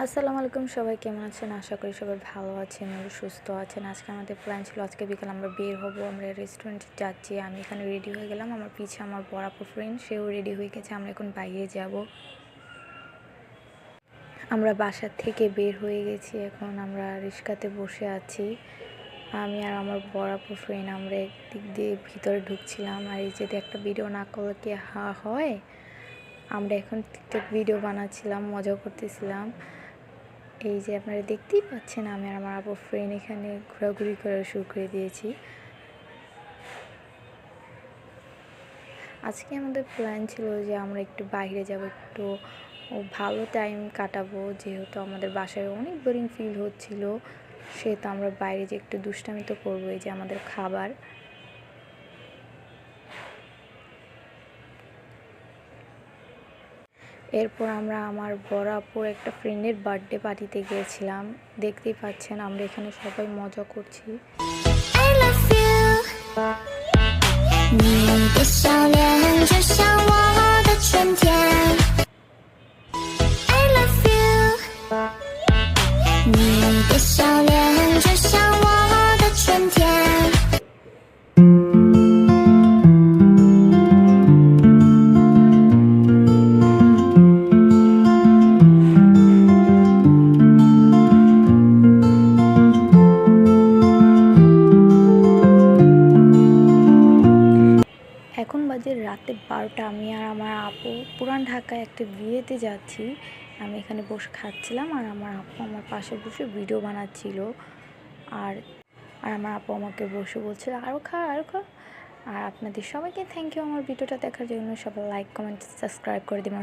আসসালামু আলাইকুম, সবাই কেমন আছেন? আশা করি সবাই ভালো আছেন আর সুস্থ আছেন। আজকে আমাদের প্ল্যান ছিল আজকে বিকালে আমরা বের হব, আমরা রেস্টুরেন্টে যাচ্ছি। আমি এখানে রেডি হয়ে গেলাম, আমার পিছে আমার বড় আপু ফ্রেন্ড সেও রেডি হয়ে গেছে। আমরা এখন বাইরে যাব। আমরা বাসা থেকে বের হয়ে গেছি, এখন আমরা রিক্সাতে বসে আছি। আমি আর আমার বড় আপু ফ্রেন্ড আমরা একদিক দিয়ে ভিতরে ঢুকছিলাম। আর এই যে একটা ভিডিও না করলে কি হয়, আমরা এখন টিকটক ভিডিও বানাচ্ছিলাম, মজা করতেছিলাম। এই যে আপনারা দেখতেই পাচ্ছেন আমি আর আমার আপু ফ্রেন্ড এখানে ঘোরাঘুরি করা শুরু করে দিয়েছি। আজকে আমাদের প্ল্যান ছিল যে আমরা একটু বাইরে যাব, একটু ভালো টাইম কাটাবো। যেহেতু আমাদের বাসায় অনেক বোরিং ফিল হচ্ছিল, সেহেতু আমরা বাইরে যে একটু দুষ্টামি তো করবো। এই যে আমাদের খাবার, এরপর আমরা আমার বড় আপুর একটা ফ্রেন্ডের বার্থডে পার্টিতে গিয়েছিলাম। দেখতেই পাচ্ছেন আমরা এখানে সবাই মজা করছি। 你的笑脸就像我的春天 I love you 你的笑脸就像我的春天 এখন বাজে রাতে 12টা। আমি আর আমার আপু পুরান ঢাকায় একটা বিয়েতে যাচ্ছি। আমি এখানে বসে খাচ্ছিলাম আর আমার আপু আমার পাশে বসে ভিডিও বানাচ্ছিল। আর আর আমার আপু আমাকে বসে বলছিল আরও খা আরও খা। আর আপনাদের সবাইকে থ্যাংক ইউ আমার ভিডিওটা দেখার জন্য। সবাই লাইক কমেন্ট সাবস্ক্রাইব করে দেবেন।